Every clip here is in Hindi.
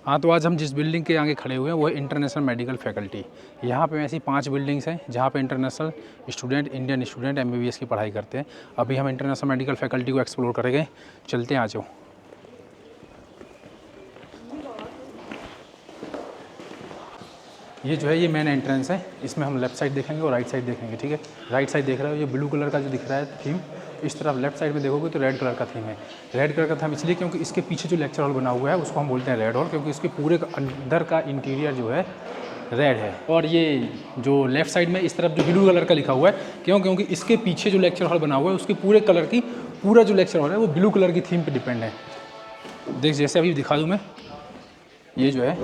हाँ, तो आज हम जिस बिल्डिंग के आगे खड़े हुए हैं वो है इंटरनेशनल मेडिकल फैकल्टी। यहाँ पे ऐसी 5 बिल्डिंग्स हैं जहाँ पे international student, Indian student MBBS की पढ़ाई करते हैं। अभी हम इंटरनेशनल मेडिकल फैकल्टी को एक्सप्लोर करेंगे। चलते हैं, आ जाओ। ये जो है ये मेन एंट्रेंस है। इसमें हम लेफ्ट साइड देखेंगे और राइट साइड देखेंगे, ठीक है। राइट साइड देख रहे हो, ये ब्लू कलर का जो दिख रहा है थीम, इस तरफ लेफ्ट साइड में देखोगे तो रेड कलर का थीम है। रेड कलर का थीम इसलिए क्योंकि इसके पीछे जो लेक्चर हॉल बना हुआ है उसको हम बोलते हैं रेड हॉल, क्योंकि इसके पूरे अंदर का इंटीरियर जो है रेड है। और ये जो लेफ्ट साइड में इस तरफ जो ब्लू कलर का लिखा हुआ है, क्योंकि इसके पीछे जो लेक्चर हॉल बना हुआ है उसके पूरे कलर की, पूरा जो लेक्चर हॉल है वो ब्लू कलर की थीम पर डिपेंड है। देख, जैसे अभी दिखा दूँ मैं, ये जो है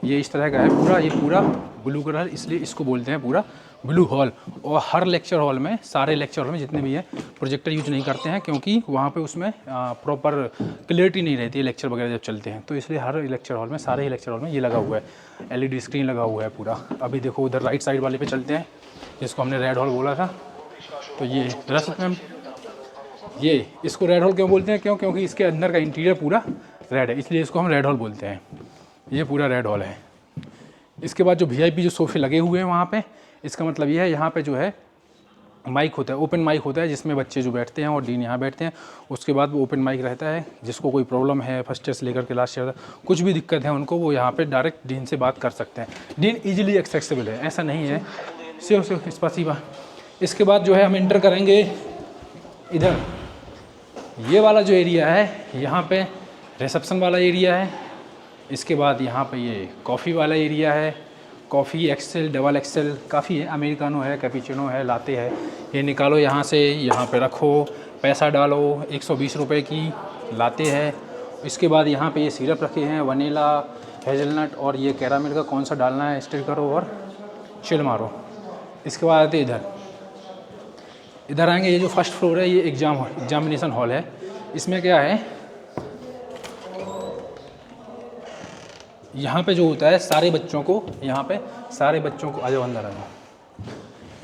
ये इस तरह का है पूरा, ये पूरा ब्लू कलर, इसलिए इसको बोलते हैं पूरा ब्लू हॉल। और हर लेक्चर हॉल में, सारे लेक्चर हॉल में जितने भी हैं, प्रोजेक्टर यूज नहीं करते हैं क्योंकि वहाँ पे उसमें प्रॉपर क्लियरिटी नहीं रहती है लेक्चर वगैरह जब चलते हैं। तो इसलिए हर लेक्चर हॉल में, सारे ही लेक्चर हॉल में ये लगा हुआ है, एलईडी स्क्रीन लगा हुआ है पूरा। अभी देखो उधर राइट साइड वाले पे चलते हैं, जिसको हमने रेड हॉल बोला था। तो ये दरअसल में ये इसको रेड हॉल क्यों बोलते हैं, क्योंकि इसके अंदर का इंटीरियर पूरा रेड है, इसलिए इसको हम रेड हॉल बोलते हैं। ये पूरा रेड हॉल है। इसके बाद जो वीआईपी जो सोफे लगे हुए हैं वहाँ पे, इसका मतलब ये है यहाँ पे जो है माइक होता है, ओपन माइक होता है, जिसमें बच्चे जो बैठते हैं और डीन यहाँ बैठते हैं। उसके बाद वो ओपन माइक रहता है, जिसको कोई प्रॉब्लम है फर्स्ट ईयर से लेकर के लास्ट ईयर तक, कुछ भी दिक्कत है उनको, वो यहाँ पे डायरेक्ट डीन से बात कर सकते हैं। डीन ईजिली एक्सेसिबल है, ऐसा नहीं है सिर्फ स्पासिबा। इसके बाद जो है हम एंटर करेंगे इधर, ये वाला जो एरिया है यहाँ पे रिसेप्शन वाला एरिया है। इसके बाद यहाँ पे ये कॉफ़ी वाला एरिया है, कॉफ़ी एक्सेल, डबल एक्सेल काफ़ी है, अमेरिकानो है, कैपुचिनो है, लाते है। ये निकालो यहाँ से, यहाँ पे रखो, पैसा डालो, 120 रुपये की लाते है। इसके बाद यहाँ पे ये सिरप रखे हैं, वनीला, हेज़लनट और ये कैरामेल का, कौन सा डालना है स्टिर करो और चिल मारो। इसके बाद आते इधर आएंगे, ये जो फर्स्ट फ्लोर है ये एग्जामिनेशन हॉल है। इसमें क्या है, यहाँ पे जो होता है सारे बच्चों को, यहाँ पे सारे बच्चों को, आ जाओ अंदर आ जाओ।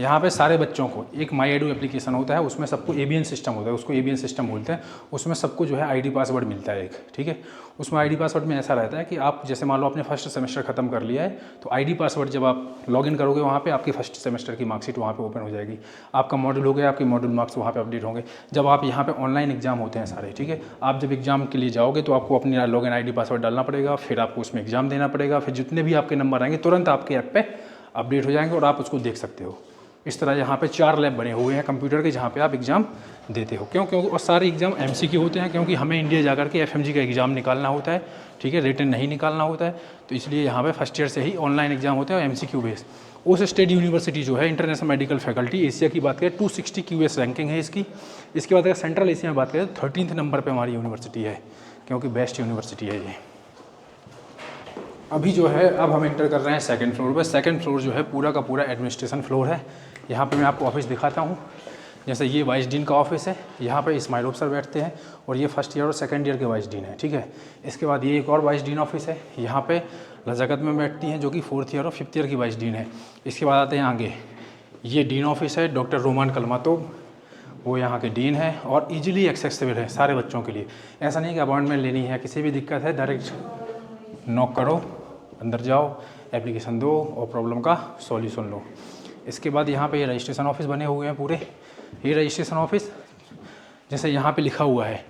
यहाँ पे सारे बच्चों को एक माई एडू एप्लीकेशन होता है, उसमें सबको एबीएन सिस्टम होता है, उसको एबीएन सिस्टम बोलते हैं। उसमें सबको जो है आईडी पासवर्ड मिलता है एक, ठीक है। उसमें आईडी पासवर्ड में ऐसा रहता है कि आप जैसे मान लो आपने फर्स्ट सेमेस्टर खत्म कर लिया है, तो आईडी पासवर्ड जब आप लॉगिन करोगे वहाँ पे, आपकी फर्स्ट सेमेस्टर की मार्कशीट वहाँ पे ओपन हो जाएगी। आपका मॉड्यूल हो गया, आपके मॉड्यूल मार्क्स वहाँ पे अपडेट होंगे। जब आप यहाँ पे ऑनलाइन एग्जाम होते हैं सारे, ठीक है, आप जब एग्जाम के लिए जाओगे तो आपको अपनी लॉगिन आईडी पासवर्ड डालना पड़ेगा, फिर आपको उसमें एग्जाम देना पड़ेगा, फिर जितने भी आपके नंबर आएंगे तुरंत आपके ऐप पे अपडेट हो जाएंगे और आप उसको देख सकते हो। इस तरह यहाँ पे 4 लैब बने हुए हैं कंप्यूटर के, जहाँ पे आप एग्ज़ाम देते हो। क्यों और सारे एग्ज़ाम एमसीक्यू होते हैं, क्योंकि हमें इंडिया जाकर के एफएमजी का एग्ज़ाम निकालना होता है, ठीक है, रिटन नहीं निकालना होता है। तो इसलिए यहाँ पे फर्स्ट ईयर से ही ऑनलाइन एग्जाम होते हैं और एमसीक्यू बेस। उस स्टेट यूनिवर्सिटी जो है इंटरनेशनल मेडिकल फैकल्टी, एशिया की बात करें 260 QS रैंकिंग है इसकी। इसके बाद अगर सेंट्रल एशिया में बात करें तो 13th नंबर पर हमारी यूनिवर्सिटी है, क्योंकि बेस्ट यूनिवर्सिटी है ये। अभी जो है अब हम एंटर कर रहे हैं सेकंड फ्लोर पर। सेकंड फ्लोर जो है पूरा का पूरा एडमिनिस्ट्रेशन फ्लोर है। यहाँ पे मैं आपको ऑफिस दिखाता हूँ। जैसे ये वाइस डीन का ऑफिस है, यहाँ पे इस्माइल सर बैठते हैं और ये फर्स्ट ईयर और सेकंड ईयर के वाइस डीन है, ठीक है। इसके बाद ये एक और वाइस डीन ऑफिस है, यहाँ पे रजाकत में बैठती हैं जो कि 4th ईयर और 5th ईयर की वाइस डीन है। इसके बाद आते हैं आगे, ये डीन ऑफिस है, डॉक्टर रोमान कलमातोब, वो यहाँ के डीन है और ईजिली एक्सेसिबल है सारे बच्चों के लिए। ऐसा नहीं कि अपॉइंटमेंट लेनी है, किसी भी दिक्कत है डायरेक्ट नॉक करो, अंदर जाओ, एप्लीकेशन दो और प्रॉब्लम का सॉल्यूशन लो। इसके बाद यहाँ पे ये रजिस्ट्रेशन ऑफिस बने हुए हैं पूरे। ये रजिस्ट्रेशन ऑफिस जैसे यहाँ पे लिखा हुआ है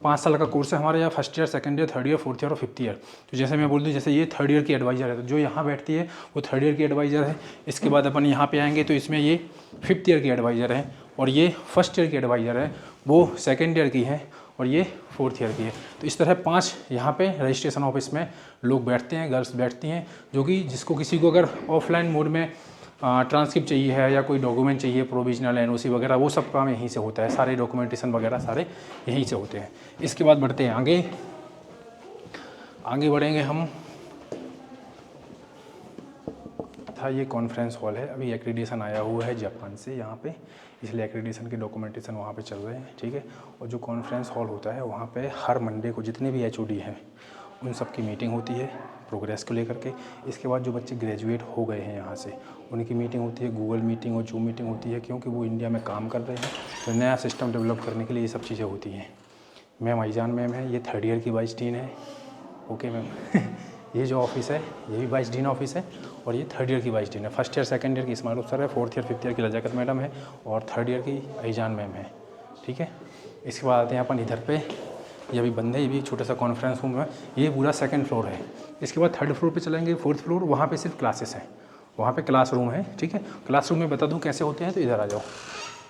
5 साल का कोर्स है हमारे यहाँ, first year, second year, 3rd year, 4th year और 5th ईयर। तो जैसे मैं बोल दूँ, जैसे ये 3rd ईयर की एडवाइज़र है, तो जो यहाँ बैठती है वो 3rd ईयर की एडवाइज़र है। इसके बाद अपन यहाँ पे आएंगे तो इसमें ये 5th ईयर की एडवाइज़र है और ये फर्स्ट ईयर की एडवाइज़र है, वो 2nd ईयर की है और ये 4th ईयर की है। तो इस तरह 5 यहाँ पे रजिस्ट्रेशन ऑफिस में लोग बैठते हैं, गर्ल्स बैठती हैं, जो कि जिसको किसी को अगर ऑफलाइन मोड में ट्रांसक्रिप्ट चाहिए है या कोई डॉक्यूमेंट चाहिए, प्रोविजनल, एनओसी वगैरह, वो सब काम यहीं से होता है, सारे डॉक्यूमेंटेशन वगैरह सारे यहीं से होते हैं। इसके बाद बढ़ते हैं आगे बढ़ेंगे हम। था ये कॉन्फ्रेंस हॉल है, अभी एक्रीडिशन आया हुआ है जापान से यहाँ पे, इसलिए एक्रीडिशन के डॉक्यूमेंटेशन वहाँ पे चल रहे हैं, ठीक है। और जो कॉन्फ्रेंस हॉल होता है वहाँ पे हर मंडे को जितने भी HOD हैं उन सब की मीटिंग होती है प्रोग्रेस को लेकर के। इसके बाद जो बच्चे ग्रेजुएट हो गए हैं यहाँ से, उनकी मीटिंग होती है, गूगल मीटिंग और जूम मीटिंग होती है, क्योंकि वो इंडिया में काम कर रहे हैं, तो नया सिस्टम डेवलप करने के लिए ये सब चीज़ें होती हैं। मैम आईजान मैम है, ये 3rd ईयर की वाइस डीन है ओके मैम। ये जो ऑफिस है ये भी वाइस डीन ऑफिस है और ये 3rd ईयर की वाइस डीन है। 1st ईयर 2nd ईयर की इस्माइल सर है, 4th ईयर 5th ईयर की रजाकत मैडम है और 3rd ईयर की ऐजान मैम है। ठीक है, इसके बाद आते हैं अपन इधर पे, ये अभी बंद है, ये भी छोटा सा कॉन्फ्रेंस रूम है। ये पूरा 2nd फ्लोर है। इसके बाद 3rd फ्लोर पे चलेंगे, 4th फ्लोर, वहाँ पे सिर्फ क्लासेस हैं, वहाँ पे क्लासरूम है। ठीक है, क्लासरूम में बता दूँ कैसे होते हैं, तो इधर आ जाओ।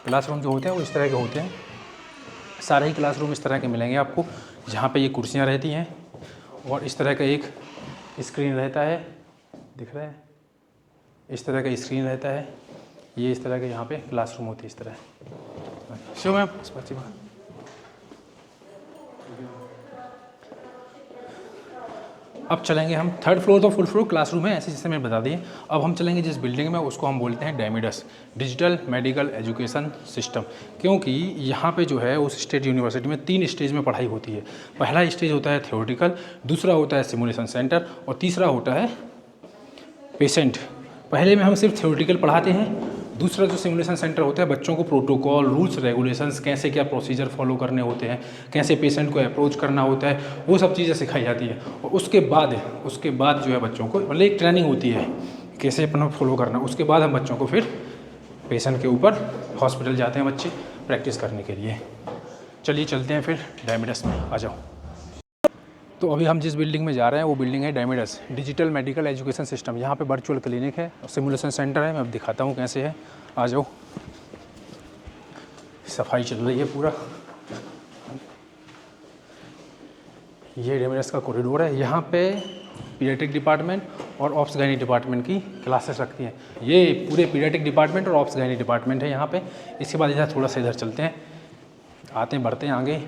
क्लासरूम जो होते हैं वो इस तरह के होते हैं, सारे ही क्लासरूम इस तरह के मिलेंगे आपको, जहाँ पे ये कुर्सियाँ रहती हैं और इस तरह का एक स्क्रीन रहता है, दिख रहा है, इस तरह का स्क्रीन रहता है। ये इस तरह के यहाँ पे क्लासरूम होती है इस तरह। शो मैम, अब चलेंगे हम 3rd फ्लोर, तो फुल फ्लोर क्लासरूम है ऐसे जैसे मैंने बता दिए। अब हम चलेंगे जिस बिल्डिंग में, उसको हम बोलते हैं डायमिडस, डिजिटल मेडिकल एजुकेशन सिस्टम। क्योंकि यहाँ पे जो है उस स्टेट यूनिवर्सिटी में 3 स्टेज में पढ़ाई होती है। पहला स्टेज होता है थ्योरेटिकल, दूसरा होता है सिमुलेशन सेंटर और तीसरा होता है पेशेंट। पहले में हम सिर्फ थ्योरेटिकल पढ़ाते हैं, दूसरा जो सिमुलेशन सेंटर होता है बच्चों को प्रोटोकॉल, रूल्स, रेगुलेशंस, कैसे क्या प्रोसीजर फॉलो करने होते हैं, कैसे पेशेंट को अप्रोच करना होता है, वो सब चीज़ें सिखाई जाती है। और उसके बाद जो है बच्चों को मतलब एक ट्रेनिंग होती है कैसे अपना फॉलो करना। उसके बाद हम बच्चों को फिर पेशेंट के ऊपर हॉस्पिटल जाते हैं बच्चे प्रैक्टिस करने के लिए। चलिए चलते हैं फिर डायमिडस में, आ जाओ। तो अभी हम जिस बिल्डिंग में जा रहे हैं वो बिल्डिंग है डायमिडस, डिजिटल मेडिकल एजुकेशन सिस्टम। यहाँ पे वर्चुअल क्लिनिक है और सिमुलेशन सेंटर है। मैं अब दिखाता हूँ कैसे है, आ जाओ। सफाई चल रही है पूरा। ये डायमिडस का कॉरिडोर है। यहाँ पे पीडियाट्रिक डिपार्टमेंट और ऑप्स गायनी डिपार्टमेंट की क्लासेस रखती हैं। ये पूरे पीडियाट्रिक डिपार्टमेंट और ऑप्स गायनी डिपार्टमेंट है यहाँ पे। इसके बाद इधर थोड़ा सा इधर चलते हैं, आते हैं बढ़ते हैं आगे।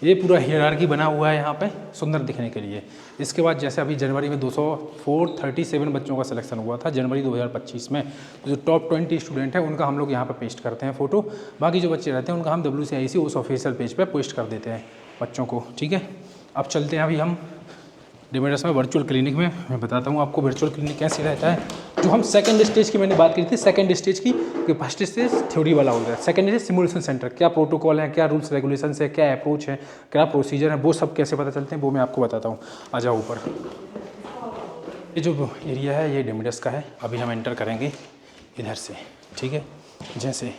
ये पूरा हायरार्की बना हुआ है यहाँ पे सुंदर दिखने के लिए। इसके बाद जैसे अभी जनवरी में 237 बच्चों का सिलेक्शन हुआ था जनवरी 2025 में, तो जो टॉप 20 स्टूडेंट हैं उनका हम लोग यहाँ पे पेस्ट करते हैं फ़ोटो। बाकी जो बच्चे रहते हैं उनका हम WCIC उस ऑफिशियल पेज पे पोस्ट कर देते हैं बच्चों को। ठीक है, अब चलते हैं अभी हम डायमिडस में वर्चुअल क्लिनिक में। मैं बताता हूँ आपको वर्चुअल क्लिनिक कैसे रहता है। जो हम 2nd स्टेज की मैंने बात की थी, 2nd स्टेज की, कि 1st स्टेज थ्योरी वाला होता है, 2nd स्टेज सिमुलेशन सेंटर। क्या प्रोटोकॉल है, क्या रूल्स रेगुलेशंस है, क्या अप्रोच है, क्या प्रोसीजर है, वो सब कैसे पता चलते हैं वो मैं आपको बताता हूँ। आ जाओ ऊपर। ये जो एरिया है ये डायमिडस का है। अभी हम एंटर करेंगे इधर से। ठीक है, जैसे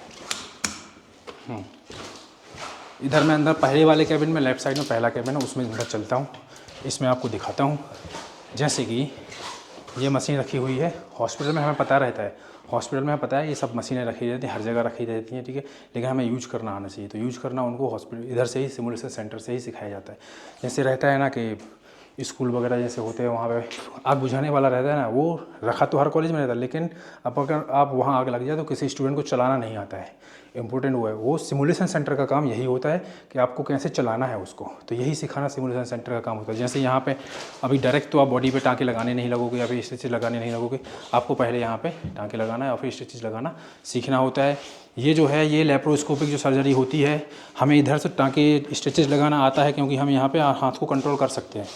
इधर मैं अंदर पहले वाले कैबिन में, लेफ्ट साइड में पहला कैबिन है, उसमें अंदर चलता हूँ। इसमें आपको दिखाता हूँ। जैसे कि ये मशीन रखी हुई है। हॉस्पिटल में हमें पता रहता है, हॉस्पिटल में हमें पता है ये सब मशीनें रखी रहती हैं, हर जगह रखी रहती हैं। ठीक है, लेकिन हमें यूज करना आना चाहिए। तो यूज करना उनको हॉस्पिटल इधर से ही, सिमुलेशन सेंटर से ही सिखाया जाता है। जैसे रहता है ना कि स्कूल वगैरह जैसे होते हैं वहाँ पे आग बुझाने वाला रहता है ना, वो रखा तो हर कॉलेज में रहता है, लेकिन अब अगर आप वहाँ आग लग जाए तो किसी स्टूडेंट को चलाना नहीं आता है। इम्पोर्टेंट वो है। वो सिमुलेशन सेंटर का काम यही होता है कि आपको कैसे चलाना है उसको, तो यही सिखाना सिमुलेशन सेंटर का काम होता है। जैसे यहाँ पे अभी डायरेक्ट तो आप बॉडी पे टाँके लगाने नहीं लगोगे या फिर स्टिचेज लगाने नहीं लगोगे, आपको पहले यहाँ पे टाँके लगाना है और फिर स्टिचेज लगाना सीखना होता है। ये जो है ये लेप्रोस्कोपिक जो सर्जरी होती है, हमें इधर से टाँके स्टिचेज लगाना आता है क्योंकि हम यहाँ पर हाथ को कंट्रोल कर सकते हैं।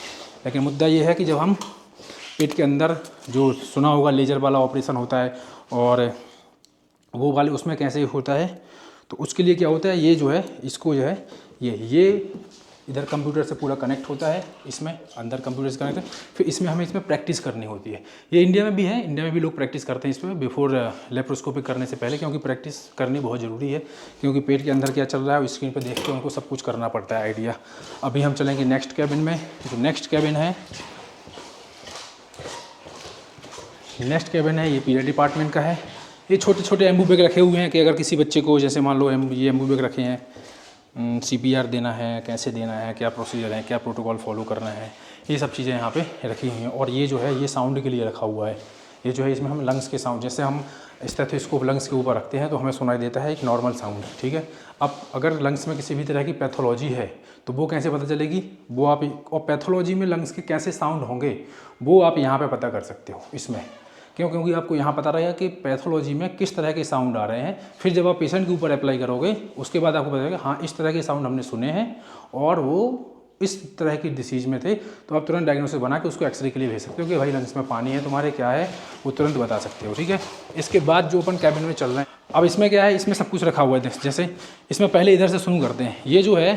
लेकिन मुद्दा ये है कि जब हम पेट के अंदर, जो सुना होगा लेज़र वाला ऑपरेशन होता है और वो वाले, उसमें कैसे होता है, तो उसके लिए क्या होता है, ये जो है इसको जो है ये इधर कंप्यूटर से पूरा कनेक्ट होता है, इसमें अंदर कंप्यूटर से कनेक्ट है। फिर इसमें हमें इसमें प्रैक्टिस करनी होती है। ये इंडिया में भी है, इंडिया में भी लोग प्रैक्टिस करते हैं इसमें बिफोर लेप्रोस्कोपिक करने से पहले, क्योंकि प्रैक्टिस करनी बहुत ज़रूरी है। क्योंकि पेट के अंदर क्या चल रहा है स्क्रीन पर देख के उनको सब कुछ करना पड़ता है आइडिया। अभी हम चलेंगे नेक्स्ट कैबिन में। जो नेक्स्ट कैबिन है ये पीरियड डिपार्टमेंट का है। ये छोटे छोटे एम्बू बैग रखे हुए हैं कि अगर किसी बच्चे को, जैसे मान लो ये एम्बू बैग रखे हैं, CPR देना है, कैसे देना है, क्या प्रोसीजर है, क्या प्रोटोकॉल फॉलो करना है, ये सब चीज़ें यहाँ पे रखी हुई हैं। और ये जो है ये साउंड के लिए रखा हुआ है। ये जो है इसमें हम लंग्स के साउंड, जैसे हम स्टेथोस्कोप लंग्स के ऊपर रखते हैं तो हमें सुनाई देता है एक नॉर्मल साउंड। ठीक है, अब अगर लंग्स में किसी भी तरह की पैथोलॉजी है तो वो कैसे पता चलेगी, वो आप, और पैथोलॉजी में लंग्स के कैसे साउंड होंगे वो आप यहाँ पर पता कर सकते हो इसमें। क्योंकि आपको यहाँ पता रहेगा कि पैथोलॉजी में किस तरह के साउंड आ रहे हैं। फिर जब आप पेशेंट के ऊपर अप्लाई करोगे उसके बाद आपको पता चलेगा हाँ इस तरह के साउंड हमने सुने हैं और वो इस तरह की डिसीज़ में थे, तो आप तुरंत डायग्नोसिस बना के उसको एक्सरे के लिए भेज सकते हो कि भाई लंग्स में पानी है तुम्हारे, क्या है वो तुरंत बता सकते हो। ठीक है, इसके बाद जो अपन कैबिन में चल रहे हैं, अब इसमें क्या है, इसमें सब कुछ रखा हुआ है। जैसे इसमें पहले इधर से शुरू करते हैं। ये जो है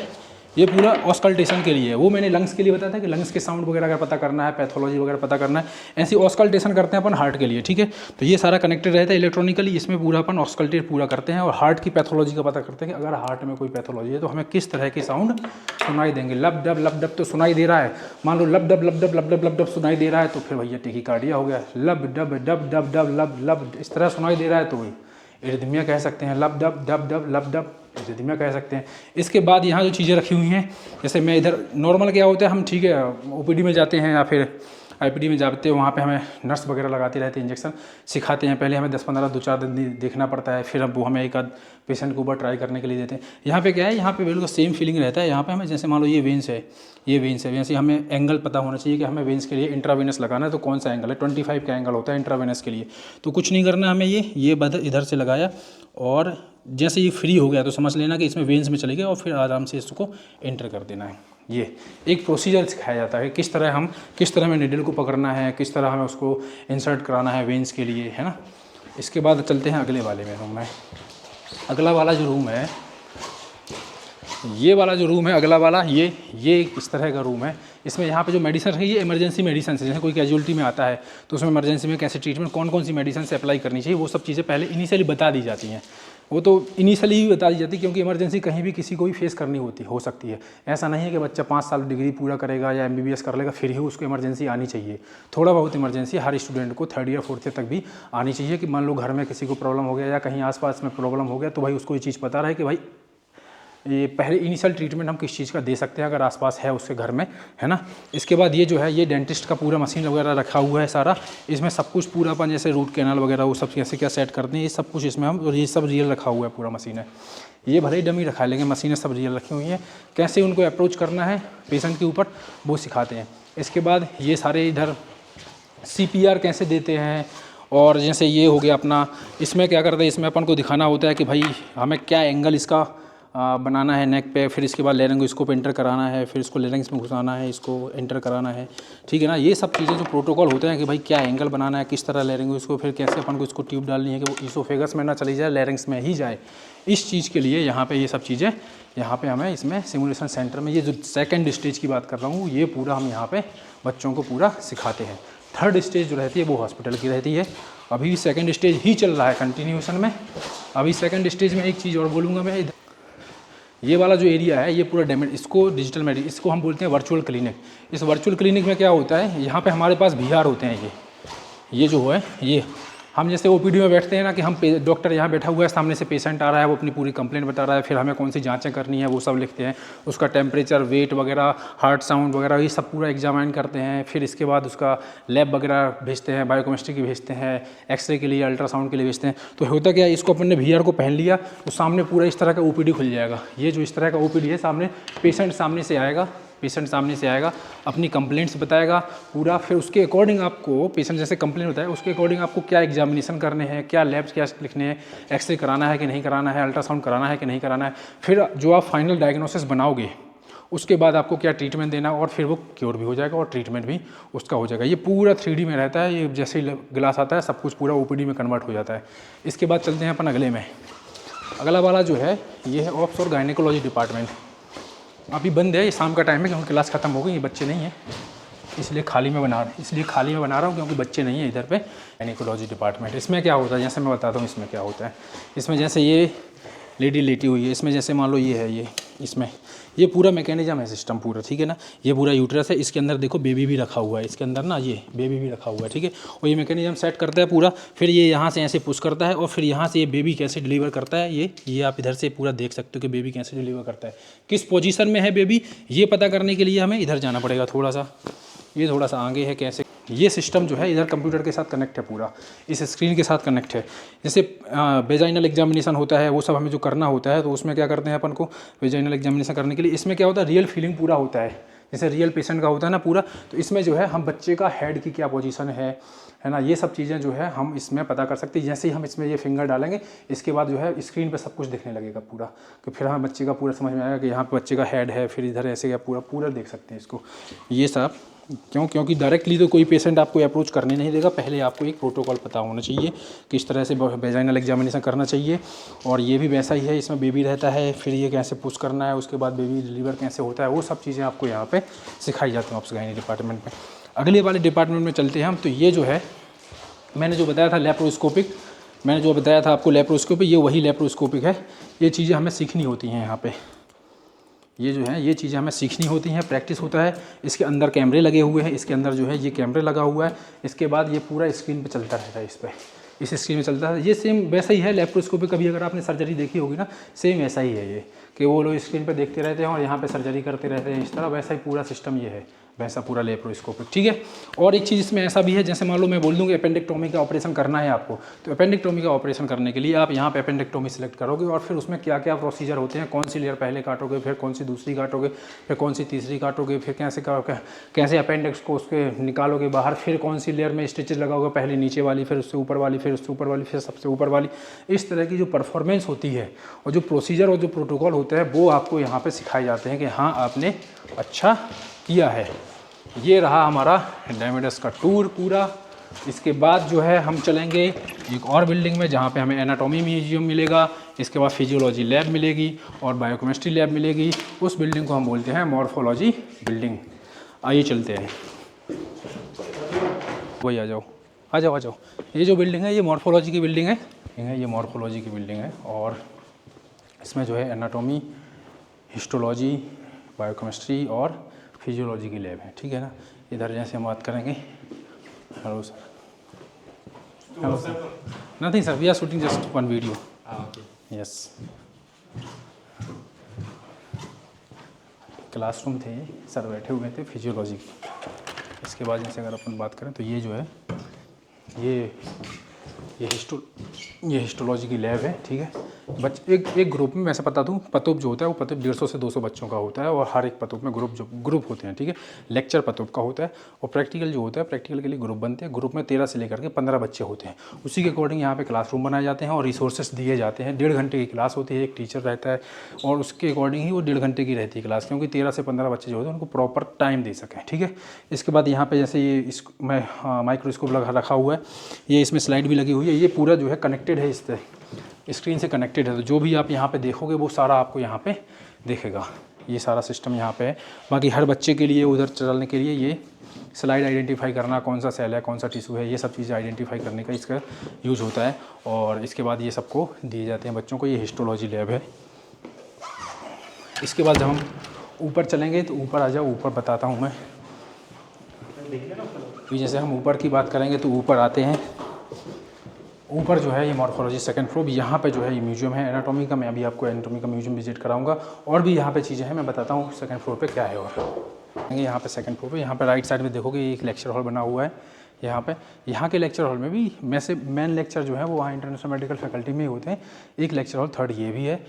ये पूरा ऑस्कल्टेशन के लिए है। वो मैंने लंग्स के लिए बताया था कि लंग्स के साउंड वगैरह अगर पता करना है, पैथोलॉजी वगैरह पता करना है, ऐसी ऑस्कल्टेशन करते हैं अपन हार्ट के लिए, ठीक है। तो ये सारा कनेक्टेड रहता है इलेक्ट्रॉनिकली, इसमें पूरा अपन ऑस्कल्टेट पूरा करते हैं और हार्ट की पैथोलॉजी का पता करते हैं कि अगर हार्ट में कोई पैथोलॉजी है तो हमें किस तरह के साउंड सुनाई देंगे। लब डब तो सुनाई दे रहा है, मान लो लब डब सुनाई दे रहा है तो फिर भैया टेकीकार्डिया हो गया। लब डब डब डब डब लब लब इस तरह सुनाई दे रहा है तो एरिथमिया कह सकते हैं। लब डब एरिथमिया कह सकते हैं। इसके बाद यहाँ जो चीज़ें रखी हुई हैं, जैसे मैं इधर नॉर्मल क्या होता है, हम ठीक है ओपीडी में जाते हैं या फिर आईपीडी में जाते हैं, वहाँ पे हमें नर्स वगैरह लगाते रहते हैं, इंजेक्शन सिखाते हैं। पहले हमें 10-15 2-4 दिन देखना पड़ता है, फिर अब वो हमें एक आध पेशेंट के ऊपर ट्राई करने के लिए देते हैं। यहाँ पे क्या है, यहाँ पे बिल्कुल सेम फीलिंग रहता है। यहाँ पे हमें जैसे मान लो ये वेंस है, वैसे हमें एंगल पता होना चाहिए कि हमें वेंस के लिए इंट्रावेनस लगाना है तो कौन सा एंगल है। 25 का एंगल होता है इंट्रावेनस के लिए। तो कुछ नहीं करना हमें, ये बद इधर से लगाया और जैसे ये फ्री हो गया तो समझ लेना कि इसमें वेंस में चले गए और फिर आराम से इसको एंटर कर देना है। ये एक प्रोसीजर सिखाया जाता है किस तरह हमें निडल को पकड़ना है, किस तरह हमें उसको इंसर्ट कराना है वेंस के लिए, है ना। इसके बाद चलते हैं अगले वाले में रूम में। अगला वाला जो रूम है, ये वाला जो रूम है अगला वाला, ये इस तरह का रूम है। इसमें यहाँ पे जो मेडिसिन है ये इमरजेंसी मेडिसिन है। जैसे कोई कैजुअलिटी में आता है तो उसमें इमरजेंसी में कैसे ट्रीटमेंट, कौन सी मेडिसिन से अप्लाई करनी चाहिए, वो सब चीज़ें पहले इनिशियली बता दी जाती हैं। वो तो इनिशियली ही बता दी जाती है क्योंकि इमरजेंसी कहीं भी किसी को भी फेस करनी हो सकती है। ऐसा नहीं है कि बच्चा 5 साल डिग्री पूरा करेगा या MBBS कर लेगा फिर ही उसको इमरजेंसी आनी चाहिए। थोड़ा बहुत इमरजेंसी हर स्टूडेंट को 3rd या 4th तक भी आनी चाहिए कि मान लो घर में किसी को प्रॉब्लम हो गया या कहीं आसपास में प्रॉब्लम हो गया तो भाई उसको ये चीज़ पता रहे कि भाई ये पहले इनिशियल ट्रीटमेंट हम किस चीज़ का दे सकते हैं अगर आसपास है उसके घर में, है ना। इसके बाद ये जो है ये डेंटिस्ट का पूरा मशीन वगैरह रखा हुआ है सारा। इसमें सब कुछ पूरा अपन जैसे रूट कैनाल वगैरह वो सब कैसे क्या सेट करते हैं ये सब कुछ इसमें हम, और ये सब रियल रखा हुआ है पूरा मशीन है। ये भले ही डमी रखा है लेकिन मशीनें सब रियल रखी हुई हैं। कैसे उनको अप्रोच करना है पेशेंट के ऊपर वो सिखाते हैं। इसके बाद ये सारे इधर CPR कैसे देते हैं, और जैसे ये हो गया अपना, इसमें क्या करते हैं, इसमें अपन को दिखाना होता है कि भाई हमें क्या एंगल इसका बनाना है नेक पे, फिर इसके बाद लेरिंगोस्कोप एंटर कराना है, फिर इसको लेरिंग्स में घुसाना है, इसको एंटर कराना है, ठीक है ना। ये सब चीज़ें जो प्रोटोकॉल होते हैं कि भाई क्या एंगल बनाना है, किस तरह लेरिंगोस्कोप, फिर कैसे अपन को इसको ट्यूब डालनी है कि वो ईसोफेगस में ना चली जाए, लेरिंग्स में ही जाए। इस चीज़ के लिए यहाँ पे ये सब चीज़ें यहाँ पे हमें इसमें सिमुलेशन सेंटर में, ये जो 2nd स्टेज की बात कर रहा हूँ, ये पूरा हम यहाँ पे बच्चों को पूरा सिखाते हैं। 3rd स्टेज जो रहती है वो हॉस्पिटल की रहती है। अभी 2nd स्टेज ही चल रहा है कंटिन्यूएशन में। अभी 2nd स्टेज में एक चीज़ और बोलूँगा मैं, ये वाला जो एरिया है ये पूरा डैमेज, इसको डिजिटल मेडिसिन, इसको हम बोलते हैं वर्चुअल क्लिनिक। इस वर्चुअल क्लिनिक में क्या होता है, यहाँ पे हमारे पास VR होते हैं। ये जो है ये हम जैसे OPD में बैठते हैं ना कि हम डॉक्टर यहाँ बैठा हुआ है, सामने से पेशेंट आ रहा है, वो अपनी पूरी कंप्लेंट बता रहा है, फिर हमें कौन सी जांचें करनी है वो सब लिखते हैं, उसका टेम्परेचर, वेट वगैरह, हार्ट साउंड वगैरह ये सब पूरा एग्जामिन करते हैं। फिर इसके बाद उसका लैब वगैरह भेजते हैं, बायोकेमिस्ट्री की भेजते हैं, एक्सरे के लिए, अल्ट्रासाउंड के लिए भेजते हैं। तो होता क्या है, इसको अपन ने VR को पहन लिया तो सामने पूरा इस तरह का OPD खुल जाएगा। ये जो इस तरह का OPD है, सामने पेशेंट सामने से आएगा, अपनी कंप्लेंट्स बताएगा पूरा, फिर उसके अकॉर्डिंग आपको पेशेंट जैसे कंप्लेंट होता है उसके अकॉर्डिंग आपको क्या एग्जामिनेशन करने हैं, क्या लैब्स क्या लिखने हैं, एक्सरे कराना है कि नहीं कराना है, अल्ट्रासाउंड कराना है कि नहीं कराना है, फिर जो आप फाइनल डायग्नोसिस बनाओगे उसके बाद आपको क्या ट्रीटमेंट देना, और फिर वो क्योर भी हो जाएगा और ट्रीटमेंट भी उसका हो जाएगा। ये पूरा 3D में रहता है। ये जैसे ही ग्लास आता है सब कुछ पूरा OPD में कन्वर्ट हो जाता है। इसके बाद चलते हैं अपन अगले में। अगला वाला जो है ये है ऑप्स और गायनेकोलॉजी डिपार्टमेंट। अभी बंद है, ये शाम का टाइम है क्योंकि क्लास ख़त्म हो गई, ये बच्चे नहीं हैं इसलिए खाली में बना रहा हूँ क्योंकि बच्चे नहीं हैं इधर पे। गायनेकोलॉजी डिपार्टमेंट, इसमें क्या होता है जैसे मैं बताता हूँ इसमें क्या होता है। इसमें जैसे ये लेडी लेटी हुई है, इसमें जैसे मान लो ये है, ये इसमें ये पूरा मैकेनिज्म है सिस्टम पूरा, ठीक है ना। ये पूरा यूट्रस है, इसके अंदर देखो बेबी भी रखा हुआ है, इसके अंदर ना ये बेबी भी रखा हुआ है, ठीक है। और ये मैकेनिज्म सेट करता है पूरा, फिर ये यहाँ से ऐसे पुश करता है और फिर यहाँ से ये बेबी कैसे डिलीवर करता है, ये आप इधर से पूरा देख सकते हो कि बेबी कैसे डिलीवर करता है, किस पोजीशन में है बेबी, ये पता करने के लिए हमें इधर जाना पड़ेगा थोड़ा सा, ये थोड़ा सा आगे है कैसे। ये सिस्टम जो है इधर कंप्यूटर के साथ कनेक्ट है, पूरा इस स्क्रीन के साथ कनेक्ट है। जैसे वेजाइनल एग्जामिनेशन होता है वो सब हमें जो करना होता है तो उसमें क्या करते हैं अपन को, वेजाइनल एग्जामिनेशन करने के लिए इसमें क्या होता है, रियल फीलिंग पूरा होता है, जैसे रियल पेशेंट का होता है ना पूरा। तो इसमें जो है हम बच्चे का हेड की क्या पोजीशन है ना, ये सब चीज़ें जो है हम इसमें पता कर सकते हैं। जैसे ही हम इसमें ये फिंगर डालेंगे इसके बाद जो है स्क्रीन पे सब कुछ दिखने लगेगा पूरा, तो फिर हमें बच्चे का पूरा समझ में आएगा कि यहाँ पे बच्चे का हेड है, फिर इधर ऐसे क्या पूरा देख सकते हैं इसको। ये सब क्योंकि डायरेक्टली तो कोई पेशेंट आपको अप्रोच करने नहीं देगा, पहले आपको एक प्रोटोकॉल पता होना चाहिए किस तरह से वेजाइनल एग्जामिनेशन करना चाहिए। और ये भी वैसा ही है, इसमें बेबी रहता है, फिर ये कैसे पुश करना है, उसके बाद बेबी डिलीवर कैसे होता है, वो सब चीज़ें आपको यहाँ पे सिखाई जाती हैं ऑब्स गायनी डिपार्टमेंट में। अगले वाले डिपार्टमेंट में चलते हैं हम। तो ये जो है मैंने जो बताया था लेप्रोस्कोपिक, मैंने जो बताया था आपको लेप्रोस्कोपिक, ये वही लेप्रोस्कोपिक है। ये चीज़ें हमें सीखनी होती हैं यहाँ पे, ये जो है ये चीज़ें हमें सीखनी होती हैं, प्रैक्टिस होता है। इसके अंदर कैमरे लगे हुए हैं, इसके अंदर जो है ये कैमरे लगा हुआ है। इसके बाद ये पूरा स्क्रीन पे चलता रहता है, इस स्क्रीन में चलता है। ये सेम वैसा ही है लेप्रोस्कोपी, कभी अगर आपने सर्जरी देखी होगी ना, सेम ऐसा ही है ये, कि वो लोग स्क्रीन पे देखते रहते हैं और यहाँ पे सर्जरी करते रहते हैं, इस तरह वैसा ही पूरा सिस्टम ये है, वैसा पूरा लेप्रोस्कोपिक, ठीक है। और एक चीज़ इसमें ऐसा भी है, जैसे मान लो मैं बोल दूँ कि अपेंडिक्टोमी का ऑपरेशन करना है आपको, तो अपेंडिक्टोमी का ऑपरेशन करने के लिए आप यहाँ पे अपेंडिक्टोमी सेलेक्ट करोगे और फिर उसमें क्या क्या प्रोसीजर होते हैं, कौन सी लेयर पहले काटोगे, फिर कौन सी दूसरी काटोगे, फिर कौन सी तीसरी काटोगे, फिर कैसे अपेंडिक्स को उसके निकालोगे बाहर, फिर कौन सी लेयर में स्टिचेज लगाओगे, पहले नीचे वाली, फिर उससे ऊपर वाली, फिर उससे ऊपर वाली, फिर सबसे ऊपर वाली। इस तरह की जो परफॉर्मेंस होती है और जो प्रोसीजर और जो प्रोटोकॉल होता है वो आपको यहाँ पे सिखाए जाते हैं कि हाँ आपने अच्छा किया है। ये रहा हमारा डायमेडस का टूर पूरा। इसके बाद जो है हम चलेंगे एक और बिल्डिंग में जहाँ पे हमें एनाटॉमी म्यूजियम मिलेगा, इसके बाद फिजियोलॉजी लैब मिलेगी और बायोकेमिस्ट्री लैब मिलेगी। उस बिल्डिंग को हम बोलते हैं मॉर्फोलॉजी बिल्डिंग। आइए चलते हैं, वही आ जाओ आ जाओ आ जाओ। ये जो बिल्डिंग है ये मॉर्फोलॉजी की बिल्डिंग है, ये मॉर्फोलॉजी की बिल्डिंग है और इसमें जो है एनाटॉमी, हिस्टोलॉजी, बायोकेमिस्ट्री और फिजियोलॉजी की लैब है, ठीक है ना। इधर जैसे हम बात करेंगे, hello sir, hello sir, nothing sir, we are shooting just one video, yes. Classroom थे, सर बैठे हुए थे फिजियोलॉजी की। इसके बाद जैसे अगर अपन बात करें तो ये जो है ये हिस्टोलॉजी की लैब है, ठीक है। एक ग्रुप में वैसे बता दूँ, पतुब जो होता है वो पतुब 150 से 200 बच्चों का होता है और हर एक पतुब में ग्रुप होते हैं, ठीक है। लेक्चर पतुब का होता है और प्रैक्टिकल जो होता है, प्रैक्टिकल के लिए ग्रुप बनते हैं। ग्रुप में 13 से लेकर के 15 बच्चे होते हैं। उसी के अकॉर्डिंग यहाँ पे क्लासरूम बनाए जाते हैं और रिसोर्सेज दिए जाते हैं। 1.5 घंटे की क्लास होती है, एक टीचर रहता है और उसके अकॉर्डिंग ही वो 1.5 घंटे की रहती है क्लास, क्योंकि 13 से 15 बच्चे जो होते हैं उनको प्रॉपर टाइम दे सकें, ठीक है। इसके बाद यहाँ पर जैसे ये माइक्रोस्कोप रखा हुआ है, ये इसमें स्लाइड भी लगी हुई है। ये पूरा जो है कनेक्टेड है, इससे स्क्रीन से कनेक्टेड है, तो जो भी आप यहाँ पे देखोगे वो सारा आपको यहाँ पे दिखेगा। ये सारा सिस्टम यहाँ पे है। बाकी हर बच्चे के लिए उधर चलने के लिए ये स्लाइड आइडेंटिफाई करना, कौन सा सेल है, कौन सा टिश्यू है, ये सब चीज़ें आइडेंटिफाई करने का इसका यूज़ होता है। और इसके बाद ये सबको दिए जाते हैं बच्चों को। ये हिस्टोलॉजी लैब है। इसके बाद जब हम ऊपर चलेंगे तो ऊपर आ जाओ, ऊपर बताता हूँ मैं। तो जैसे हम ऊपर की बात करेंगे तो ऊपर आते हैं। ऊपर जो है ये मॉर्फोलॉजी सेकंड फ्लोर, यहाँ पे जो है ये म्यूजियम है एनाटॉमी का। मैं अभी आपको एनाटॉमी का म्यूजियम विजिट कराऊंगा और भी यहाँ पे चीज़ें हैं, मैं बताता हूँ सेकंड फ्लोर पे क्या है। और यहाँ पे सेकंड फ्लोर पे यहाँ पे राइट साइड में देखोगे एक लेक्चर हॉल बना हुआ है। यहाँ के लेक्चर हॉल में भी वैसे मेन लेक्चर जो है वो वहाँ इंटरनेशनल मेडिकल फैकल्टी में ही होते हैं। एक लेक्चर हॉल थर्ड ये भी है।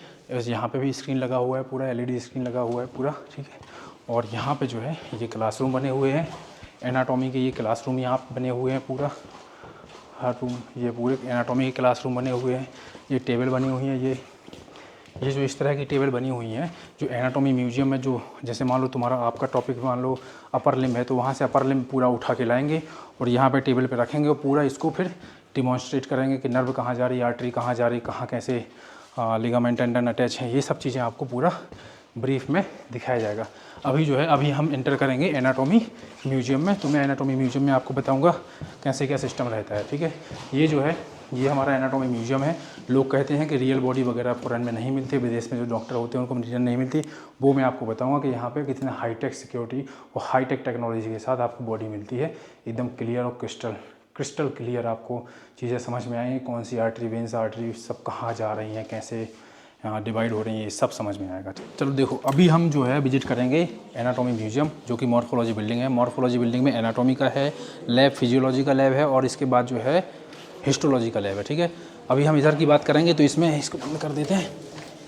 यहाँ पर भी स्क्रीन लगा हुआ है, पूरा LED स्क्रीन लगा हुआ है पूरा, ठीक है। और यहाँ पर जो है ये क्लासरूम बने हुए हैं एनाटॉमी के। ये क्लासरूम यहाँ बने हुए हैं पूरा, हर रूम ये पूरे एनाटॉमी के क्लासरूम बने हुए हैं। ये टेबल बनी हुई है, ये जो इस तरह की टेबल बनी हुई हैं जो एनाटॉमी म्यूजियम में, जो जैसे मान लो तुम्हारा आपका टॉपिक मान लो अपर लिम्ब है तो वहाँ से अपर लिम्ब पूरा उठा के लाएंगे और यहाँ पे टेबल पे रखेंगे और पूरा इसको फिर डिमॉन्स्ट्रेट करेंगे कि नर्व कहाँ जा रही है, आर्टरी कहाँ जा रही है, कहाँ कैसे लिगामेंट टेंडन अटैच है। ये सब चीज़ें आपको पूरा ब्रीफ में दिखाया जाएगा। अभी हम इंटर करेंगे एनाटॉमी म्यूजियम में, तो मैं एनाटॉमी म्यूजियम में आपको बताऊंगा कैसे क्या सिस्टम रहता है, ठीक है। ये जो है ये हमारा एनाटॉमी म्यूजियम है। लोग कहते हैं कि रियल बॉडी वगैरह फॉरेन में नहीं मिलती, विदेश में जो डॉक्टर होते हैं उनको मटीरियल नहीं मिलती, वो मैं आपको बताऊंगा कि यहाँ पे कितने हाईटेक सिक्योरिटी और हाईटेक टेक्नोलॉजी के साथ आपको बॉडी मिलती है, एकदम क्लियर और क्रिस्टल क्लियर आपको चीज़ें समझ में आएंगी। कौन सी आर्टरी, वेंस आर्टरी सब कहाँ जा रही हैं, कैसे डिवाइड हो रही है, ये सब समझ में आएगा। चलो देखो, अभी हम जो है विजिट करेंगे एनाटॉमी म्यूजियम, जो कि मॉर्फोलॉजी बिल्डिंग है। मॉर्फोलॉजी बिल्डिंग में एनाटॉमी का है लैब, फिजियोलॉजी का लैब है और इसके बाद जो है हिस्टोलॉजी का लैब है, ठीक है। अभी हम इधर की बात करेंगे तो इसमें इसको बंद कर देते हैं,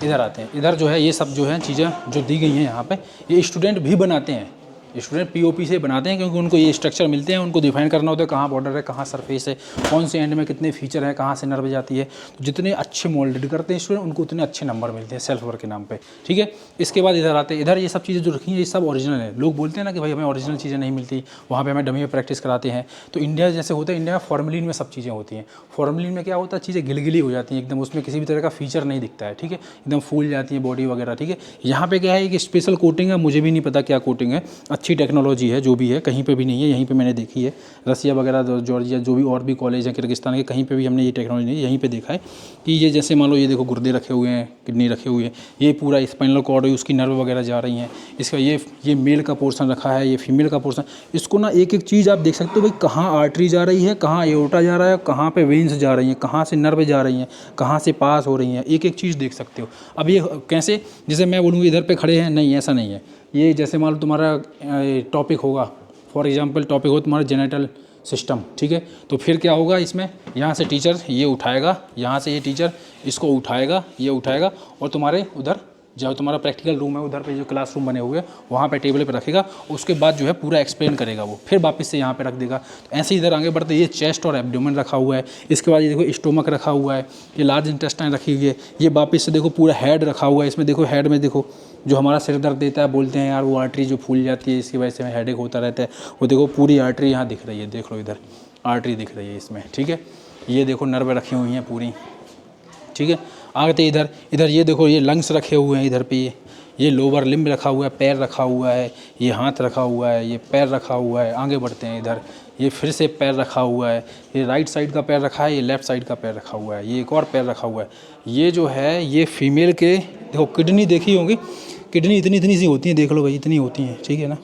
इधर आते हैं। इधर जो है ये सब जो है चीज़ें जो दी गई हैं यहाँ पे, ये स्टूडेंट भी बनाते हैं, स्टूडेंट पीओपी से बनाते हैं, क्योंकि उनको ये स्ट्रक्चर मिलते हैं, उनको डिफाइन करना होता है कहाँ बॉर्डर है, कहाँ सरफेस है, कौन से एंड में कितने फीचर है, कहाँ से नर्व जाती है। तो जितने अच्छे मोल्डेड करते हैं स्टूडेंट, उनको उतने अच्छे नंबर मिलते हैं सेल्फ वर्क के नाम पे, ठीक है। इसके बाद इधर आते हैं, इधर ये सब चीज़ें जो रखी हैं ये सब ओरिजिनल है। लोग बोलते हैं ना कि भाई हमें ओरिजिनल चीज़ें नहीं मिलती, वहाँ पे हमें डमी में प्रैक्टिस कराते हैं। तो इंडिया जैसे होता है, इंडिया में फॉर्मेलिन में सब चीज़ें होती हैं। फॉर्मेलिन में क्या होता है, चीज़ें गिलगिली हो जाती हैं एकदम, उसमें किसी भी तरह का फीचर नहीं दिखता है, ठीक है, एकदम फूल जाती है बॉडी वगैरह, ठीक है। यहाँ पे क्या है कि स्पेशल कोटिंग है, मुझे भी नहीं पता क्या कोटिंग है, अच्छी टेक्नोलॉजी है, जो भी है, कहीं पे भी नहीं है, यहीं पे मैंने देखी है, रसिया वगैरह, जॉर्जिया, जो भी और भी कॉलेज है किर्गिस्तान के, कहीं पे भी हमने ये टेक्नोलॉजी नहीं, यहीं पे देखा है कि ये जैसे मान लो ये देखो गुर्दे रखे हुए हैं, किडनी रखे हुए हैं, ये पूरा स्पाइनल कॉर्ड है, उसकी नर्व वगैरह जा रही हैं, इसका ये मेल का पोर्शन रखा है, ये फीमेल का पोर्शन, इसको ना एक एक चीज़ आप देख सकते हो भाई, कहाँ आर्टरी जा रही है, कहाँ एओर्टा जा रहा है, कहाँ पे वेन्स जा रही हैं, कहाँ से नर्व जा रही हैं, कहाँ से पास हो रही हैं, एक एक चीज़ देख सकते हो। अब ये कैसे, जैसे मैं बोलूँगा इधर पे खड़े हैं, नहीं ऐसा नहीं है। ये जैसे मान लो तुम्हारा टॉपिक होगा, फॉर एग्जांपल टॉपिक हो तुम्हारा जेनेटल सिस्टम, ठीक है, तो फिर क्या होगा इसमें, यहाँ से टीचर ये उठाएगा, यहाँ से ये टीचर इसको उठाएगा, ये उठाएगा, और तुम्हारे उधर जो तुम्हारा प्रैक्टिकल रूम है, उधर पे जो क्लासरूम बने हुए हैं वहाँ पे टेबल पे रखेगा, उसके बाद जो है पूरा एक्सप्लेन करेगा वो, फिर वापस से यहाँ पे रख देगा। तो ऐसे इधर आगे बढ़ते, ये चेस्ट और एब्डोमेन रखा हुआ है, इसके बाद ये देखो स्टोमक रखा हुआ है, ये लार्ज इंटेस्टाइन रखी हुई है, ये वापस से देखो पूरा हेड रखा हुआ है, इसमें देखो हेड में देखो जो हमारा सिर दर्द देता है, बोलते हैं यार वो आर्टरी जो फूल जाती है, इसकी वजह से हेडेक होता रहता है, वो देखो पूरी आर्टरी यहाँ दिख रही है, देख लो इधर आर्टरी दिख रही है इसमें, ठीक है। ये देखो नर्व रखी हुई हैं पूरी, ठीक है। आगे इधर इधर ये देखो ये लंग्स रखे हुए हैं, इधर पे ये लोअर लिम्ब रखा हुआ है, पैर रखा हुआ है, ये हाथ रखा हुआ है, ये पैर रखा हुआ है। आगे बढ़ते हैं, इधर ये फिर से पैर रखा हुआ है, ये राइट साइड का पैर रखा है, ये लेफ़्ट साइड का पैर रखा हुआ है, ये एक और पैर रखा हुआ है। ये जो है ये फीमेल के देखो किडनी देखी होंगी, किडनी इतनी इतनी सी होती हैं, देख लो भाई इतनी होती हैं, ठीक है ना।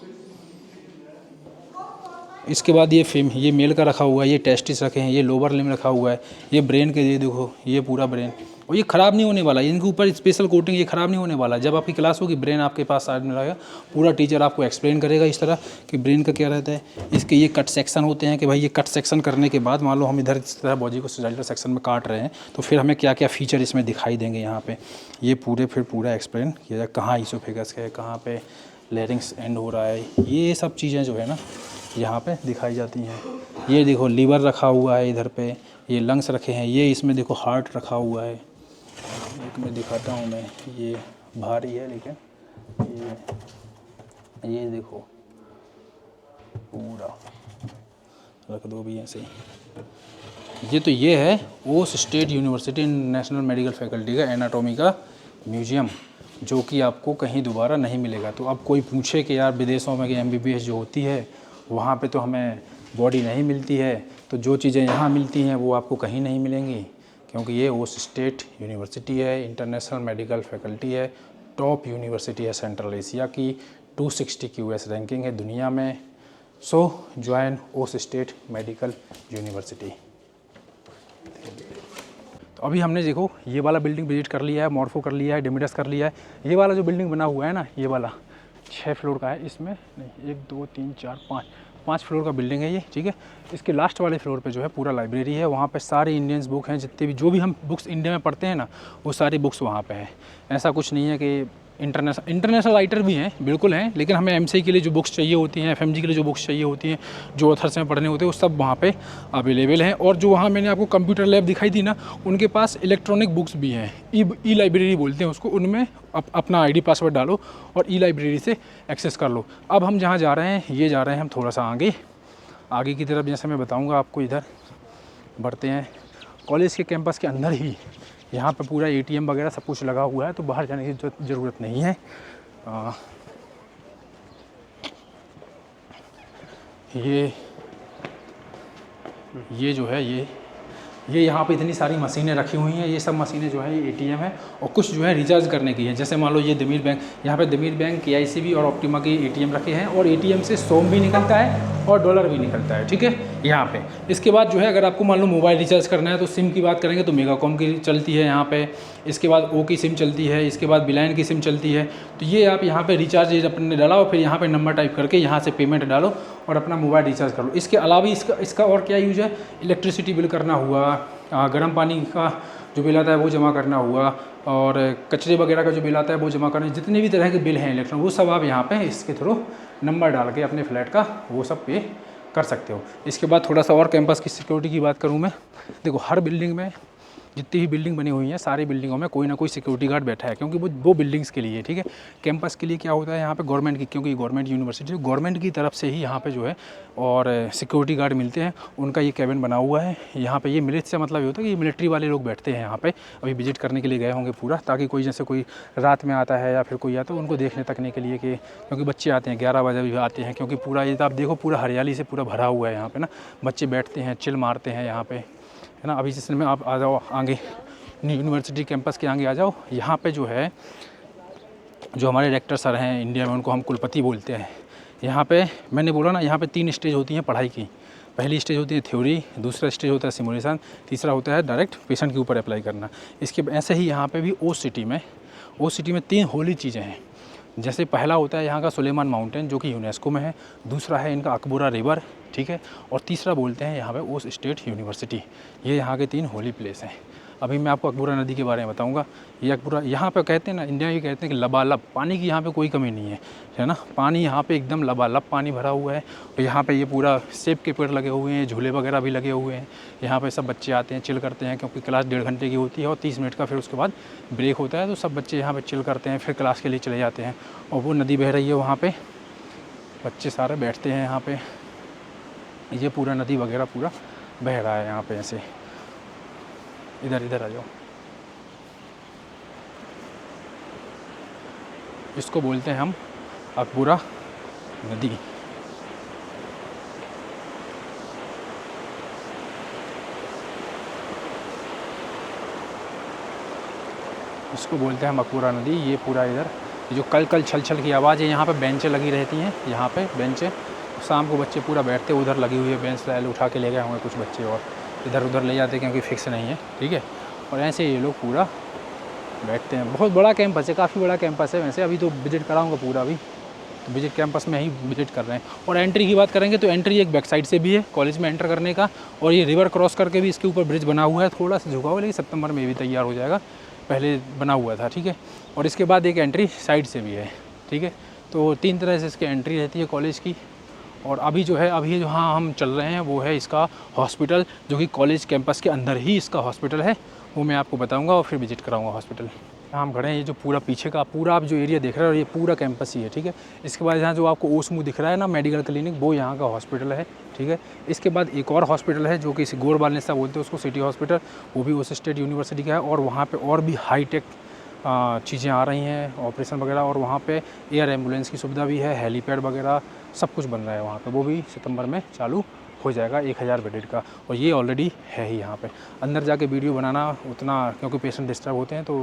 इसके बाद ये मेल का रखा हुआ है, ये टेस्टिस रखे हैं, ये लोअर लिम्ब रखा हुआ है, ये ब्रेन के ये देखो ये पूरा ब्रेन, और ये ख़राब नहीं होने वाला, इनके ऊपर स्पेशल कोटिंग, ये ख़राब नहीं होने वाला। जब आपकी क्लास होगी ब्रेन आपके पास साइड में रहेगा, पूरा टीचर आपको एक्सप्लेन करेगा इस तरह कि ब्रेन का क्या रहता है। इसके ये कट सेक्शन होते हैं कि भाई ये कट सेक्शन करने के बाद मान लो हम इधर इस तरह बॉडी को सेजल्टर सेक्शन में काट रहे हैं, तो फिर हमें क्या क्या फीचर इसमें दिखाई देंगे यहाँ पर, ये फिर पूरा एक्सप्लेन किया जाए, कहाँ इसोफेगस है, कहाँ पर लैरिंक्स एंड हो रहा है, ये सब चीज़ें जो है ना यहाँ पे दिखाई जाती हैं। ये देखो लीवर रखा हुआ है इधर पे, ये लंग्स रखे हैं, ये इसमें देखो हार्ट रखा हुआ है, एक मैं दिखाता हूँ मैं, ये भारी है लेकिन ये देखो पूरा रख दो भी ऐसे ही। ये है ओस state university national medical faculty का एनाटॉमी का म्यूजियम, जो कि आपको कहीं दोबारा नहीं मिलेगा। तो अब कोई पूछे कि यार विदेशों में MBBS जो होती है वहाँ पे तो हमें बॉडी नहीं मिलती है, तो जो चीज़ें यहाँ मिलती हैं वो आपको कहीं नहीं मिलेंगी, क्योंकि ये ओस स्टेट यूनिवर्सिटी है, इंटरनेशनल मेडिकल फैकल्टी है, टॉप यूनिवर्सिटी है सेंट्रल एशिया की, 260 QS रैंकिंग है दुनिया में। सो ज्वाइन ओस स्टेट मेडिकल यूनिवर्सिटी। तो अभी हमने देखो ये वाला बिल्डिंग विजिट कर लिया है, मॉर्फो कर लिया है, डेमिडस कर लिया है। ये वाला जो बिल्डिंग बना हुआ है ना, ये वाला 6 फ्लोर का है, इसमें नहीं 1 2 3 4 5 फ्लोर का बिल्डिंग है ये, ठीक है। इसके लास्ट वाले फ्लोर पे जो है पूरा लाइब्रेरी है, वहाँ पे सारे इंडियंस बुक हैं, जितने भी जो भी हम बुक्स इंडिया में पढ़ते हैं ना वो सारी बुक्स वहाँ पे हैं। ऐसा कुछ नहीं है कि इंटरनेशनल राइटर भी हैं, बिल्कुल हैं, लेकिन हमें MCA के लिए जो बुक्स चाहिए होती हैं, FMG के लिए जो बुक्स चाहिए होती हैं, जो ऑथर्स में पढ़ने होते हैं, वो सब वहाँ पे अवेलेबल हैं। और जो वहाँ मैंने आपको कंप्यूटर लैब दिखाई थी ना, उनके पास इलेक्ट्रॉनिक बुक्स भी हैं, ई लाइब्रेरी बोलते हैं उसको, उनमें अपना ID पासवर्ड डालो और ई लाइब्रेरी से एक्सेस कर लो। अब हम जहाँ जा रहे हैं, ये जा रहे हैं हम थोड़ा सा आगे की तरफ, जैसे मैं बताऊँगा आपको। इधर बढ़ते हैं, कॉलेज के कैंपस के अंदर ही यहाँ पे पूरा ATM वगैरह सब कुछ लगा हुआ है, तो बाहर जाने की ज़रूरत नहीं है। ये जो है ये यहाँ पे इतनी सारी मशीनें रखी हुई हैं, ये सब मशीनें जो है ये ATM है, और कुछ जो है रिचार्ज करने की है। जैसे मान लो ये दमीर बैंक, यहाँ पे दमीर बैंक, KICB और ऑप्टिमा के ATM रखे हैं, और ATM से सोम भी निकलता है और डॉलर भी निकलता है, ठीक है यहाँ पे। इसके बाद जो है अगर आपको मान लो मोबाइल रिचार्ज करना है, तो सिम की बात करेंगे तो मेगाकॉम की चलती है यहाँ पे, इसके बाद O की सिम चलती है, इसके बाद बिलायन की सिम चलती है। तो ये आप यहाँ पे रिचार्ज अपने डालो, फिर यहाँ पे नंबर टाइप करके यहाँ से पेमेंट डालो और अपना मोबाइल रिचार्ज कर लो। इसके अलावा इसका और क्या यूज है, इलेक्ट्रिसिटी बिल करना हुआ, गर्म पानी का जो बिल आता है वो जमा करना हुआ, और कचरे वगैरह का जो बिल आता है वो जमा करना, जितने भी तरह के बिल हैं इलेक्ट्रॉनिक, वो सब आप यहाँ पे इसके थ्रू नंबर डाल के अपने फ्लैट का वो सब पे कर सकते हो। इसके बाद थोड़ा सा और कैंपस की सिक्योरिटी की बात करूँ मैं, देखो हर बिल्डिंग में जितनी भी बिल्डिंग बनी हुई है सारी बिल्डिंगों में कोई ना कोई सिक्योरिटी गार्ड बैठा है, क्योंकि वो बिल्डिंग्स के लिए, ठीक है। कैंपस के लिए क्या होता है यहाँ पे गवर्नमेंट की, क्योंकि गवर्नमेंट यूनिवर्सिटी गवर्नमेंट की तरफ से ही यहाँ पे जो है और सिक्योरिटी गार्ड मिलते हैं, उनका ये कैबिन बना हुआ है यहाँ पे। ये मिलिट्री से मतलब ये होता है कि ये मिलिट्री वाले लोग बैठते हैं यहाँ पे, अभी विजिट करने के लिए गए होंगे पूरा, ताकि कोई जैसे कोई रात में आता है या फिर कोई आता है उनको देखने तकने के लिए, कि क्योंकि बच्चे आते हैं 11 बजे भी आते हैं, क्योंकि पूरा ये तो आप देखो पूरा हरियाली से पूरा भरा हुआ है यहाँ पे ना, बच्चे बैठते हैं चिल मारते हैं यहाँ पे, है ना। अभी जिसमें में आप आ जाओ आगे यूनिवर्सिटी कैंपस के आगे आ जाओ, यहाँ पे जो है जो हमारे डायरेक्टर सर हैं इंडिया में, उनको हम कुलपति बोलते हैं। यहाँ पे मैंने बोला ना, यहाँ पे 3 स्टेज होती हैं पढ़ाई की। पहली स्टेज होती है थ्योरी, दूसरा स्टेज होता है सिमुलेशन, तीसरा होता है डायरेक्ट पेशेंट के ऊपर अप्लाई करना। इसके ऐसे ही यहाँ पे भी ओ सिटी में 3 होली चीज़ें हैं। जैसे पहला होता है यहाँ का सुलेमान माउंटेन जो कि यूनेस्को में है, दूसरा है इनका अकबूरा रिवर, ठीक है, और तीसरा बोलते हैं यहाँ पे ओस स्टेट यूनिवर्सिटी। ये यहाँ के 3 होली प्लेस हैं। अभी मैं आपको अकबूरा नदी के बारे में बताऊंगा। ये अकबूरा यहाँ पे कहते हैं ना, इंडिया में कहते हैं कि लबालब पानी की यहाँ पे कोई कमी नहीं है ना। पानी यहाँ पे एकदम लबालब पानी भरा हुआ है। और यहाँ पे ये पूरा सेब के पेड़ लगे हुए हैं, झूले वगैरह भी लगे हुए हैं। यहाँ पे सब बच्चे आते हैं, चिल करते हैं, क्योंकि क्लास 1.5 घंटे की होती है और 30 मिनट का फिर उसके बाद ब्रेक होता है। तो सब बच्चे यहाँ पर चिल करते हैं, फिर क्लास के लिए चले जाते हैं। और वो नदी बह रही है वहाँ पर, बच्चे सारे बैठते हैं यहाँ पर। ये पूरा नदी वगैरह पूरा बह रहा है यहाँ पे ऐसे। इधर आ जाओ। इसको बोलते हैं हम अकबूरा नदी। इसको बोलते हैं हम अकबूरा नदी। ये पूरा इधर जो कल छल की आवाज़ है, यहाँ पे बेंचें लगी रहती हैं, यहाँ पे बेंचें, शाम को बच्चे पूरा बैठते, उधर लगी हुई है बेंच, उठा के ले गए होंगे कुछ बच्चे और इधर उधर ले जाते, क्योंकि फिक्स नहीं है, ठीक है। और ऐसे ये लोग पूरा बैठते हैं। बहुत बड़ा कैंपस है, काफ़ी बड़ा कैंपस है। वैसे अभी तो विजिट कराऊंगा पूरा, अभी तो विजिट कैंपस में ही विजिट कर रहे हैं। और एंट्री की बात करेंगे तो एंट्री एक बैक साइड से भी है कॉलेज में एंटर करने का, और ये रिवर क्रॉस करके भी इसके ऊपर ब्रिज बना हुआ है, थोड़ा सा झुका हुआ, लेकिन सितंबर में भी तैयार हो जाएगा, पहले बना हुआ था, ठीक है। और इसके बाद एक एंट्री साइड से भी है, ठीक है। तो 3 तरह से इसकी एंट्री रहती है कॉलेज की। और अभी जो हाँ हम चल रहे हैं वो है इसका हॉस्पिटल, जो कि कॉलेज कैंपस के अंदर ही इसका हॉस्पिटल है, वो मैं आपको बताऊंगा और फिर विजिट कराऊंगा हॉस्पिटल। हम खड़े हैं, ये जो पूरा पीछे का पूरा आप जो एरिया देख रहे हो, ये पूरा कैंपस ही है, ठीक है। इसके बाद यहाँ जो आपको ओसमू दिख रहा है ना मेडिकल क्लिनिक, वो यहाँ का हॉस्पिटल है, ठीक है। इसके बाद एक और हॉस्पिटल है जो कि गोरबाल नेसा बोलते हैं उसको, सिटी हॉस्पिटल, वो भी उस स्टेट यूनिवर्सिटी का है। और वहाँ पर और भी हाईटेक चीज़ें आ रही हैं, ऑपरेशन वगैरह, और वहाँ पे एयर एम्बुलेंस की सुविधा भी है, हेलीपैड वगैरह सब कुछ बन रहा है वहाँ पे, वो भी सितंबर में चालू हो जाएगा 1000 बेडेड का। और ये ऑलरेडी है ही यहाँ पे। अंदर जाके वीडियो बनाना उतना, क्योंकि पेशेंट डिस्टर्ब होते हैं तो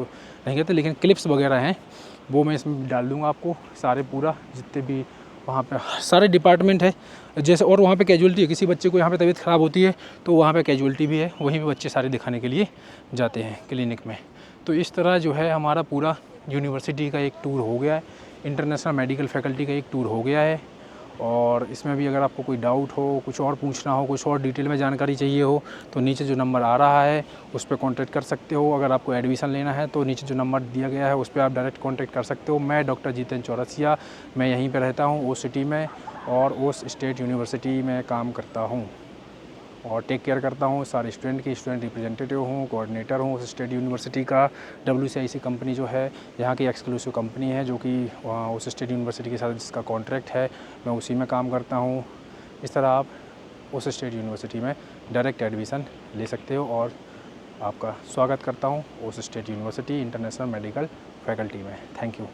नहीं कहते, लेकिन क्लिप्स वगैरह हैं वो मैं इसमें डाल दूँगा आपको सारे, पूरा जितने भी वहाँ पे सारे डिपार्टमेंट है जैसे। और वहाँ पे कैजुअलिटी है, किसी बच्चे को यहाँ पे तबीयत ख़राब होती है तो वहाँ पे कैजुअलिटी भी है, वहीं पे बच्चे सारे दिखाने के लिए जाते हैं क्लिनिक में। तो इस तरह जो है हमारा पूरा यूनिवर्सिटी का एक टूर हो गया है, इंटरनेशनल मेडिकल फैकल्टी का एक टूर हो गया है। और इसमें भी अगर आपको कोई डाउट हो, कुछ और पूछना हो, कुछ और डिटेल में जानकारी चाहिए हो, तो नीचे जो नंबर आ रहा है उस पर कॉन्टैक्ट कर सकते हो। अगर आपको एडमिशन लेना है तो नीचे जो नंबर दिया गया है उस पर आप डायरेक्ट कॉन्टैक्ट कर सकते हो। मैं डॉक्टर जितेंद्र चौरसिया, मैं यहीं पर रहता हूँ ओस सिटी में, और ओस स्टेट यूनिवर्सिटी में काम करता हूँ और टेक केयर करता हूँ सारे स्टूडेंट की। स्टूडेंट रिप्रेजेंटेटिव हूँ, कोऑर्डिनेटर हूँ उस स्टेट यूनिवर्सिटी का। WCIC कंपनी जो है यहाँ की एक्सक्लूसिव कंपनी है, जो कि उस स्टेट यूनिवर्सिटी के साथ जिसका कॉन्ट्रैक्ट है, मैं उसी में काम करता हूँ। इस तरह आप उस स्टेट यूनिवर्सिटी में डायरेक्ट एडमिशन ले सकते हो। और आपका स्वागत करता हूँ उस state university international medical faculty में। Thank you.